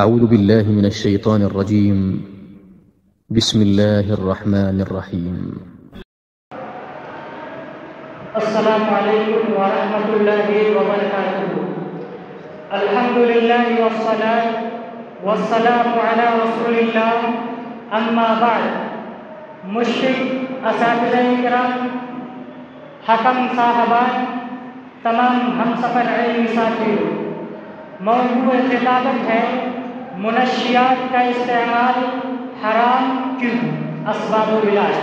أعوذ بالله من الشيطان الرجيم. بسم الله الرحمن الرحيم. السلام علیکم ورحمۃ اللہ وبرکاتہ. الحمد للہ والصلاة والسلام علی رسول اللہ. اما بعد. مشرق اساتذہ کرام، حکم صاحبان، تمام ہم سفر علمی ساتھیوں، موضوع خطابت ہے منشیات کا استعمال حرام کیوں، اسباب و علاج.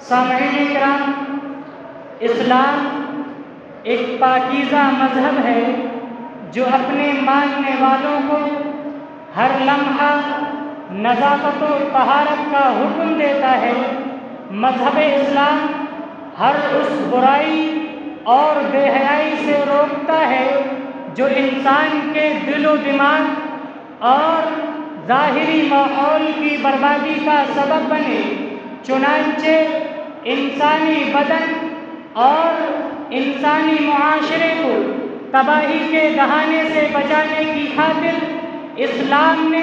سامعین کرام، اسلام ایک پاکیزہ مذہب ہے جو اپنے ماننے والوں کو ہر لمحہ نظافت و طہارت کا حکم دیتا ہے. مذہب اسلام ہر اس برائی اور بے حیائی سے روکتا ہے جو انسان کے دل و دماغ اور ظاہری ماحول کی بربادی کا سبب بنے. چنانچہ انسانی بدن اور انسانی معاشرے کو تباہی کے دہانے سے بچانے کی خاطر اسلام نے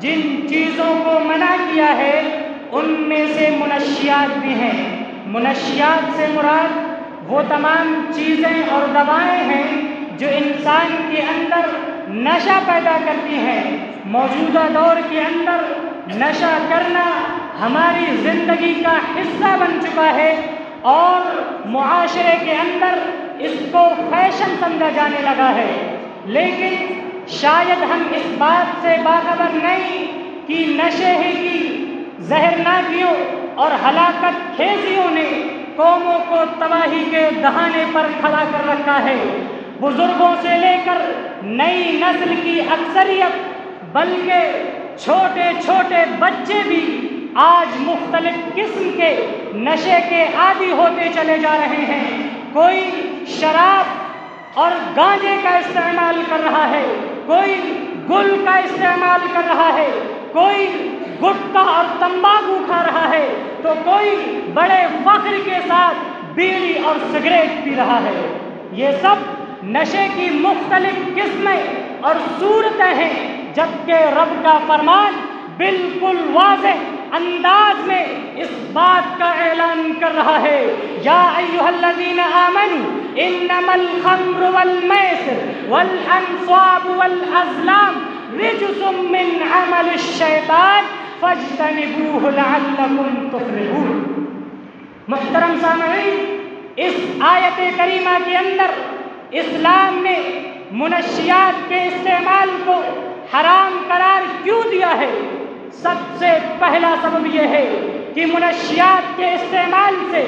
جن چیزوں کو منع کیا ہے ان میں سے منشیات بھی ہیں. منشیات سے مراد وہ تمام چیزیں اور دوائیں ہیں جو انسان کے اندر نشہ پیدا کرتی ہیں. موجودہ دور کے اندر نشہ کرنا ہماری زندگی کا حصہ بن چکا ہے اور معاشرے کے اندر اس کو فیشن سمجھا جانے لگا ہے. لیکن شاید ہم اس بات سے باخبر نہیں کہ نشے ہی کی زہرناکیوں اور ہلاکت خیزیوں نے قوموں کو تباہی کے دہانے پر کھڑا کر رکھا ہے. بزرگوں سے لے کر نئی نسل کی اکثریت بلکہ چھوٹے چھوٹے بچے بھی آج مختلف قسم کے نشے کے عادی ہوتے چلے جا رہے ہیں. کوئی شراب اور گانجے کا استعمال کر رہا ہے، کوئی گل کا استعمال کر رہا ہے، کوئی گٹکا اور تمباکو کھا رہا ہے، تو کوئی بڑے فخر کے ساتھ بیڑی اور سگریٹ پی رہا ہے. یہ سب نشے کی مختلف قسمیں اور صورتیں ہیں، جبکہ رب کا فرمان بالکل واضح انداز میں اس بات کا اعلان کر رہا ہے، یا ایھا الذین آمنوا انما الخمر والمیسر والانصاب والازلام رجس من عمل الشیطان فاجتنبوہ لعلکم تفلحون. محترم سامعین، اس آیت کریمہ کے اندر اسلام نے منشیات کے استعمال کو حرام قرار کیوں دیا ہے؟ سب سے پہلا سبب یہ ہے کہ منشیات کے استعمال سے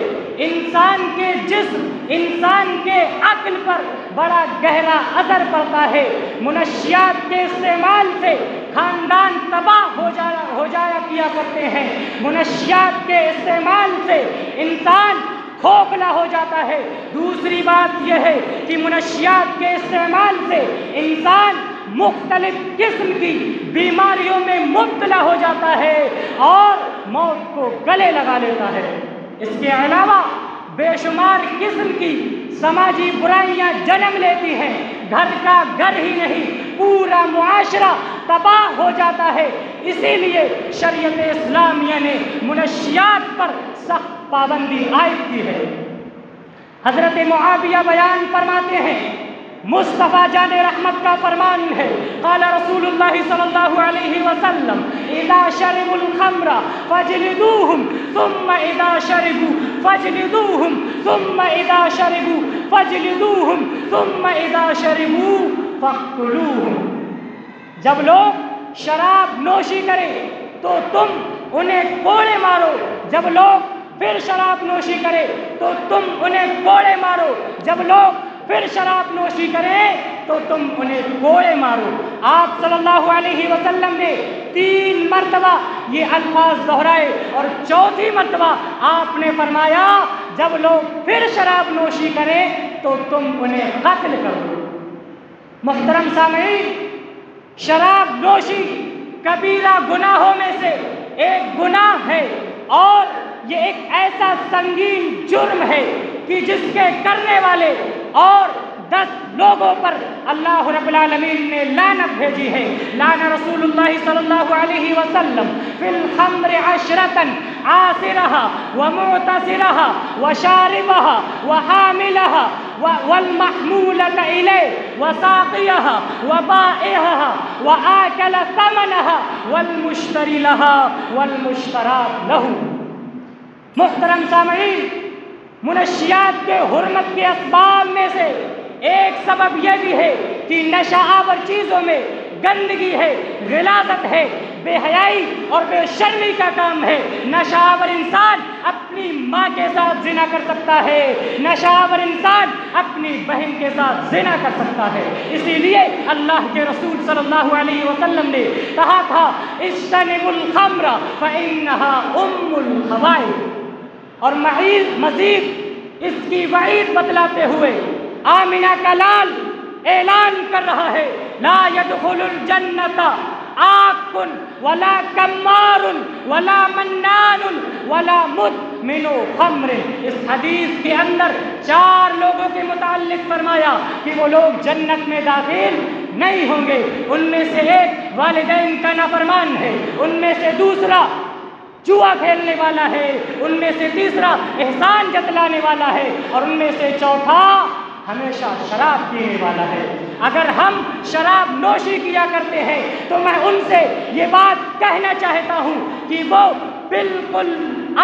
انسان کے جسم، انسان کے عقل پر بڑا گہرا اثر پڑتا ہے. منشیات کے استعمال سے خاندان تباہ ہو جایا کیا کرتے ہیں. منشیات کے استعمال سے انسان کھوکھلا ہو جاتا ہے. دوسری بات یہ ہے کہ منشیات کے استعمال سے انسان مختلف قسم کی بیماریوں میں مبتلا ہو جاتا ہے اور موت کو گلے لگا لیتا ہے. اس کے علاوہ بے شمار قسم کی سماجی برائیاں جنم لیتی ہیں. گھر کا گھر ہی نہیں، پورا معاشرہ تباہ ہو جاتا ہے. اسی لیے شریعت اسلامیہ نے منشیات پر سخت پابندی عائد کی ہے. حضرت معاویہ بیان فرماتے ہیں، مصطفیٰ جان رحمت کا فرمان ہے، قال رسول اللہ صلی اللہ علیہ وسلم اذا شربوا الخمر فاجلدوهم ثم اذا شربوا فاجلدوهم ثم اذا شربوا فاجلدوهم ثم اذا شربوا فاقتلوهم. جب لوگ شراب نوشی کریں تو تم انہیں کوڑے مارو. جب لوگ پھر شراب نوشی کرے تو تم انہیں کوڑے مارو. جب لوگ پھر شراب نوشی کریں تو تم انہیں کوڑے مارو. آپ صلی اللہ علیہ وسلم نے 3 مرتبہ یہ الفاظ دہرائے اور چوتھی مرتبہ آپ نے فرمایا جب لوگ پھر شراب نوشی کریں تو تم انہیں قتل کرو. محترم سامعین، شراب نوشی کبیرہ گناہوں میں سے ایک گناہ ہے اور یہ ایک ایسا سنگین جرم ہے کہ جس کے کرنے والے اور 10 لوگوں پر اللہ رب العالمین نے لعنت بھیجی ہے۔ لعن رسول اللہ صلی اللہ علیہ وسلم فی الخمر 10 عاصرها ومعتصرها وشاربها وحاملها والمحمولة إليه وساقيها وبائعها وآكل ثمنها والمشتري لها والمشترات له۔ محترم سامعین، منشیات کے حرمت کے اسباب میں سے ایک سبب یہ بھی ہے کہ نشہ آور چیزوں میں گندگی ہے، غلاظت ہے، بے حیائی اور بے شرمی کا کام ہے۔ نشہ آور انسان اپنی ماں کے ساتھ زنا کر سکتا ہے، نشہ آور انسان اپنی بہن کے ساتھ زنا کر سکتا ہے۔ اسی لیے اللہ کے رسول صلی اللہ علیہ وسلم نے کہا تھا اجتنبوا الخمر فإنها ام الخبائث، اور مزید اس کی وعید بتلاتے ہوئے آمنہ کا لال اعلان کر رہا ہے لا يدخل الجنت عاق ولا کمار ولا منان ولا مدمن خمر۔ اس حدیث کے اندر 4 لوگوں کے متعلق فرمایا کہ وہ لوگ جنت میں داخل نہیں ہوں گے۔ ان میں سے ایک والدین کا نافرمان ہے، ان میں سے دوسرا جوا کھیلنے والا ہے، ان میں سے تیسرا احسان جتلانے والا ہے، اور ان میں سے چوتھا ہمیشہ شراب پینے والا ہے۔ اگر ہم شراب نوشی کیا کرتے ہیں تو میں ان سے یہ بات کہنا چاہتا ہوں کہ وہ بالکل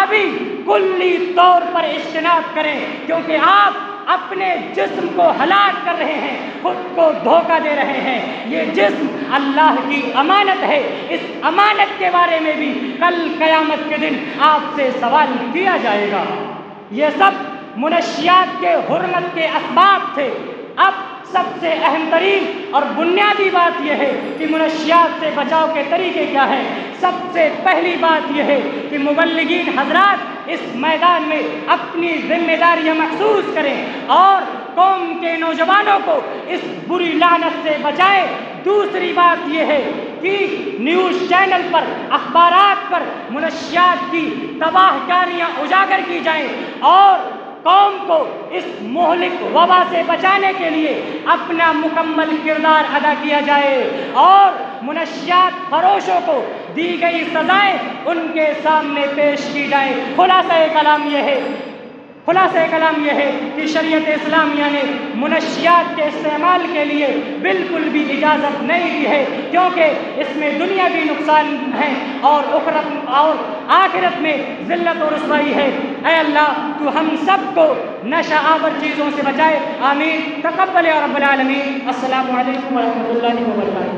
ابھی کلی طور پر اجتناب کریں، کیونکہ آپ اپنے جسم کو ہلاک کر رہے ہیں، خود کو دھوکہ دے رہے ہیں۔ یہ جسم اللہ کی امانت ہے، اس امانت کے بارے میں بھی کل قیامت کے دن آپ سے سوال کیا جائے گا۔ یہ سب منشیات کے حرمت کے اسباب تھے۔ اب سب سے اہم ترین اور بنیادی بات یہ ہے کہ منشیات سے بچاؤ کے طریقے کیا ہیں۔ سب سے پہلی بات یہ ہے کہ مبلغین حضرات اس میدان میں اپنی ذمہ داریاں محسوس کریں اور قوم کے نوجوانوں کو اس بری لعنت سے بچائیں۔ دوسری بات یہ ہے کہ نیوز چینل پر، اخبارات پر منشیات کی تباہ کاریاں اجاگر کی جائیں اور قوم کو اس مہلک وبا سے بچانے کے لیے اپنا مکمل کردار ادا کیا جائے اور منشیات فروشوں کو دی گئی سزائیں ان کے سامنے پیش کی جائیں۔ خلاصہ کلام یہ ہے کہ شریعت اسلامیہ نے منشیات کے استعمال کے لیے بالکل بھی اجازت نہیں دی ہے، کیونکہ اس میں دنیاوی نقصان ہے اور آخرت میں ذلت و رسوائی ہے۔ اے اللہ تو ہم سب کو نشہ آور چیزوں سے بچائے، آمین۔ تقبل یا رب العالمین۔ السلام علیکم ورحمۃ اللہ وبرکاتہ۔